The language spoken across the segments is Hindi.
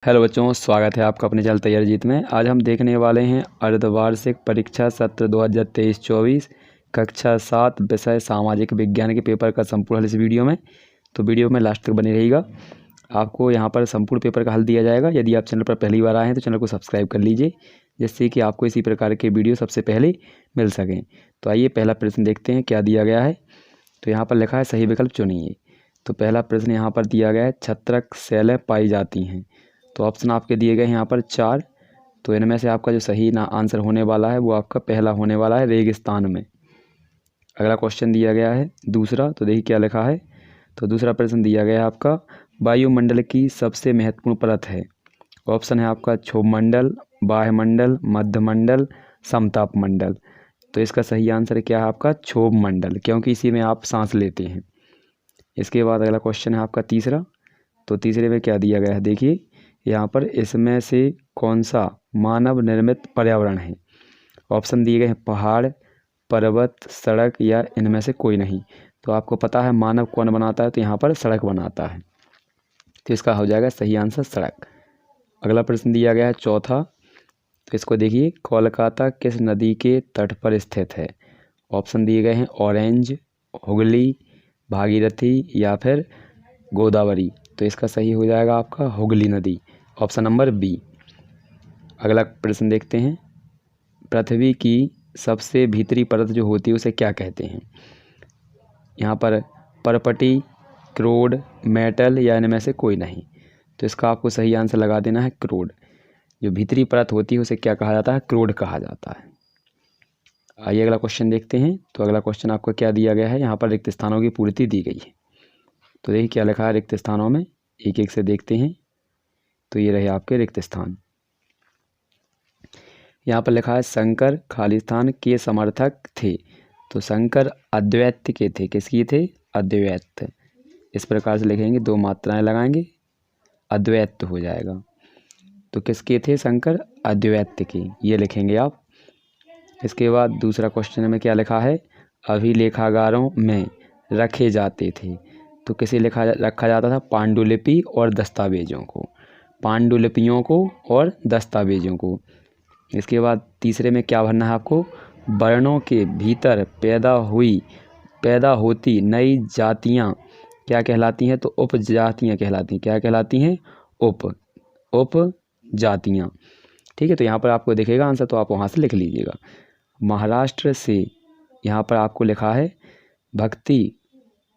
हेलो बच्चों, स्वागत है आपका अपने चैनल तैयारी जीत में। आज हम देखने वाले हैं अर्धवार्षिक परीक्षा सत्र 2023-24 कक्षा 7 विषय सामाजिक विज्ञान के पेपर का संपूर्ण हल इस वीडियो में। तो वीडियो में लास्ट तक बने रहिएगा। आपको यहाँ पर संपूर्ण पेपर का हल दिया जाएगा। यदि आप चैनल पर पहली बार आए हैं तो चैनल को सब्सक्राइब कर लीजिए, जिससे कि आपको इसी प्रकार के वीडियो सबसे पहले मिल सकें। तो आइए पहला प्रश्न देखते हैं क्या दिया गया है। तो यहाँ पर लिखा है सही विकल्प चुनिए। तो पहला प्रश्न यहाँ पर दिया गया है छत्रक शैलें पाई जाती हैं। तो ऑप्शन आपके दिए गए हैं यहाँ पर 4। तो इनमें से आपका जो सही आंसर होने वाला है वो आपका पहला होने वाला है रेगिस्तान में। अगला क्वेश्चन दिया गया है दूसरा। तो देखिए क्या लिखा है। तो दूसरा प्रश्न दिया गया है आपका वायुमंडल की सबसे महत्वपूर्ण परत है। ऑप्शन है आपका क्षोभमंडल, बाह्यमंडल, मध्यमंडल, समतापमंडल। तो इसका सही आंसर क्या है आपका क्षोभमंडल, क्योंकि इसी में आप सांस लेते हैं। इसके बाद अगला क्वेश्चन है आपका तीसरा। तो तीसरे में क्या दिया गया है देखिए यहाँ पर, इसमें से कौन सा मानव निर्मित पर्यावरण है। ऑप्शन दिए गए हैं पहाड़, पर्वत, सड़क या इनमें से कोई नहीं। तो आपको पता है मानव कौन बनाता है, तो यहाँ पर सड़क बनाता है। तो इसका हो जाएगा सही आंसर सड़क। अगला प्रश्न दिया गया है चौथा। तो इसको देखिए, कोलकाता किस नदी के तट पर स्थित है। ऑप्शन दिए गए हैं ऑरेंज, हुगली, भागीरथी या फिर गोदावरी। तो इसका सही हो जाएगा आपका हुगली नदी, ऑप्शन नंबर बी। अगला प्रश्न देखते हैं, पृथ्वी की सबसे भीतरी परत जो होती है उसे क्या कहते हैं। यहाँ पर परपटी, क्रोड, मेटल या इनमें से कोई नहीं। तो इसका आपको सही आंसर लगा देना है क्रोड। जो भीतरी परत होती है उसे क्या कहा जाता है, क्रोड कहा जाता है। आइए अगला क्वेश्चन देखते हैं। तो अगला क्वेश्चन आपको क्या दिया गया है, यहाँ पर रिक्त स्थानों की पूर्ति दी गई है। तो देखिए क्या लिखा है रिक्त स्थानों में, एक एक से देखते हैं। तो ये रहे आपके रिक्त स्थान। यहाँ पर लिखा है शंकर खालिस्तान के समर्थक थे। तो शंकर अद्वैत के थे, किसकी थे, अद्वैत। इस प्रकार से लिखेंगे, दो मात्राएं लगाएंगे, अद्वैत हो जाएगा। तो किसके थे शंकर, अद्वैत के, ये लिखेंगे आप। इसके बाद दूसरा क्वेश्चन में क्या लिखा है, अभिलेखागारों में रखे जाते थे। तो किसे रखा जाता था, पांडुलिपि और दस्तावेजों को, पांडुलिपियों को और दस्तावेजों को। इसके बाद तीसरे में क्या भरना है आपको, वर्णों के भीतर पैदा होती नई जातियां क्या कहलाती हैं। तो उपजातियां कहलाती हैं। क्या कहलाती हैं, उप जातियां। ठीक है, तो यहाँ पर आपको दिखेगा आंसर, तो आप वहाँ से लिख लीजिएगा। महाराष्ट्र से यहाँ पर आपको लिखा है भक्ति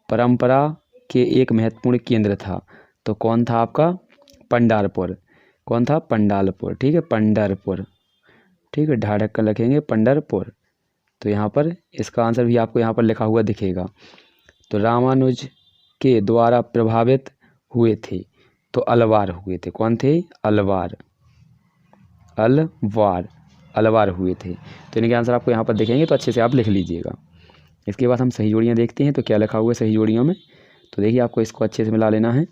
परंपरा के एक महत्वपूर्ण केंद्र था। तो कौन था आपका, पंढरपुर। कौन था, पंढरपुर। ठीक है, पंढरपुर। ठीक है, ढाढ़क कर लिखेंगे पंढरपुर। तो यहाँ पर इसका आंसर भी आपको यहाँ पर लिखा हुआ दिखेगा। तो रामानुज के द्वारा प्रभावित हुए थे। तो अलवार हुए थे। कौन थे, अलवार हुए थे। तो इनके आंसर आपको यहाँ पर दिखेंगे, तो अच्छे से आप लिख लीजिएगा। इसके बाद हम सही जोड़ियाँ देखते हैं। तो क्या लिखा हुआ है सही जोड़ियों में। तो देखिए आपको इसको अच्छे से मिला लेना है।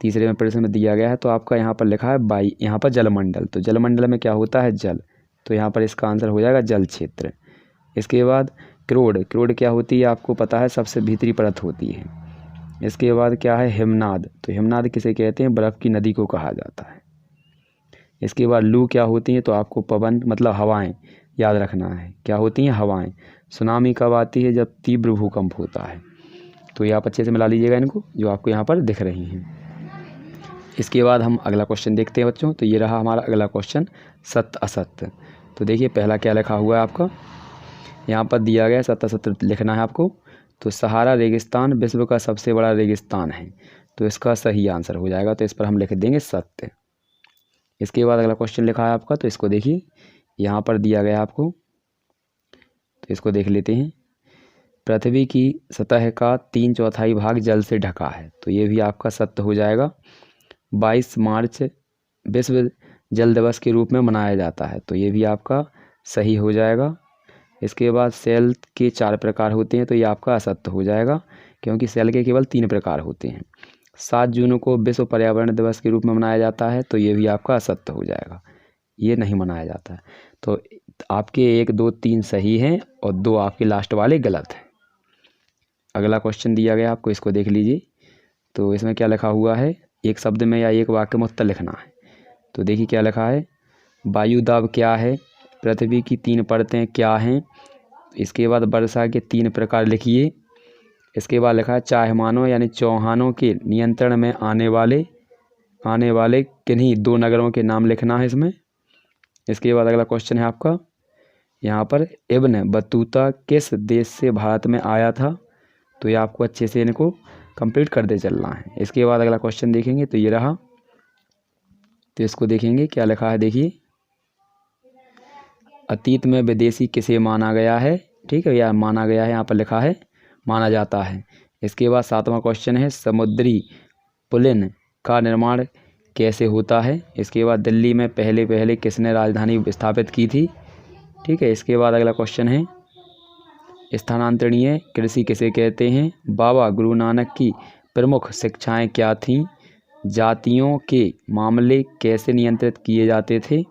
तीसरे में प्रश्न में दिया गया है, तो आपका यहाँ पर लिखा है यहाँ पर जलमंडल। तो जलमंडल में क्या होता है, जल। तो यहाँ पर इसका आंसर हो जाएगा जल क्षेत्र। इसके बाद क्रोड क्या होती है, आपको पता है सबसे भीतरी परत होती है। इसके बाद क्या है, हिमनाद। तो हिमनाद किसे कहते हैं, बर्फ़ की नदी को कहा जाता है। इसके बाद लू क्या होती है, तो आपको पवन मतलब हवाएं याद रखना है। क्या होती हैं, हवाएं। सुनामी कब आती है, जब तीव्र भूकंप होता है। तो ये आप अच्छे से मिला लीजिएगा इनको, जो आपको यहाँ पर दिख रही हैं। इसके बाद हम अगला क्वेश्चन देखते हैं बच्चों। तो ये रहा हमारा अगला क्वेश्चन, सत्य असत्य। तो देखिए पहला क्या लिखा हुआ है आपका, यहाँ पर दिया गया सत्य असत्य लिखना है आपको। तो सहारा रेगिस्तान विश्व का सबसे बड़ा रेगिस्तान है। तो इसका सही आंसर हो जाएगा, तो इस पर हम लिख देंगे सत्य। इसके बाद अगला क्वेश्चन लिखा है आपका। तो इसको देखिए, यहाँ पर दिया गया आपको, तो इसको देख लेते हैं। पृथ्वी की सतह का 3/4 भाग जल से ढका है। तो ये भी आपका सत्य हो जाएगा। 22 मार्च विश्व जल दिवस के रूप में मनाया जाता है। तो ये भी आपका सही हो जाएगा। इसके बाद सेल के 4 प्रकार होते हैं। तो ये आपका असत्य हो जाएगा, क्योंकि सेल के केवल 3 प्रकार होते हैं। 7 जून को विश्व पर्यावरण दिवस के रूप में मनाया जाता है। तो ये भी आपका असत्य हो जाएगा, ये नहीं मनाया जाता है। तो आपके 1, 2, 3 सही हैं और 2 आपके लास्ट वाले गलत हैं। अगला क्वेश्चन दिया गया आपको, इसको देख लीजिए। तो इसमें क्या लिखा हुआ है, एक शब्द में या एक वाक्य में उत्तर लिखना है। तो देखिए क्या लिखा है, वायुदाब क्या है, पृथ्वी की 3 परतें क्या हैं, इसके बाद वर्षा के 3 प्रकार लिखिए। इसके बाद लिखा है चाहमानों यानी चौहानों के नियंत्रण में आने वाले किन्हीं 2 नगरों के नाम लिखना है इसमें। इसके बाद अगला क्वेश्चन है आपका यहाँ पर, इब्न बतूता किस देश से भारत में आया था। तो ये आपको अच्छे से इनको कंप्लीट करते चलना है। इसके बाद अगला क्वेश्चन देखेंगे तो ये रहा, तो इसको देखेंगे क्या लिखा है। देखिए, अतीत में विदेशी किसे माना गया है, ठीक है, या माना गया है, यहाँ पर लिखा है माना जाता है। इसके बाद 7वां क्वेश्चन है, समुद्री पुलिन का निर्माण कैसे होता है। इसके बाद दिल्ली में पहले किसने राजधानी स्थापित की थी, ठीक है। इसके बाद अगला क्वेश्चन है, स्थानांतरणीय कृषि किसे कहते हैं। बाबा गुरु नानक की प्रमुख शिक्षाएं क्या थीं। जातियों के मामले कैसे नियंत्रित किए जाते थे।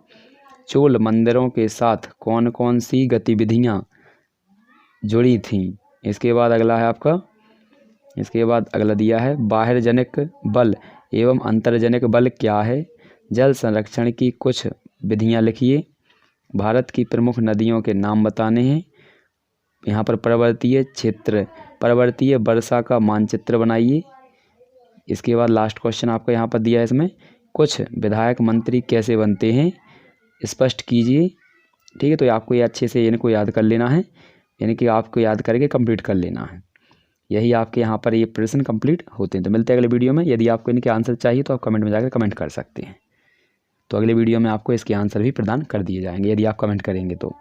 चोल मंदिरों के साथ कौन कौन सी गतिविधियां जुड़ी थीं। इसके बाद अगला है आपका, इसके बाद अगला दिया है, बाह्यजनिक बल एवं अंतर्जनिक बल क्या है। जल संरक्षण की कुछ विधियां लिखिए। भारत की प्रमुख नदियों के नाम बताने हैं। यहाँ पर पर्वतीय वर्षा का मानचित्र बनाइए। इसके बाद लास्ट क्वेश्चन आपको यहाँ पर दिया है, इसमें कुछ विधायक मंत्री कैसे बनते हैं, स्पष्ट कीजिए, ठीक है। तो आपको ये अच्छे से इनको याद कर लेना है, यानी कि आपको याद करके कंप्लीट कर लेना है। यही आपके यहाँ पर ये प्रश्न कंप्लीट होते हैं। तो मिलते हैं अगले वीडियो में। यदि आपको इनके आंसर चाहिए तो आप कमेंट में जाकर कमेंट कर सकते हैं। तो अगले वीडियो में आपको इसके आंसर भी प्रदान कर दिए जाएंगे यदि आप कमेंट करेंगे तो।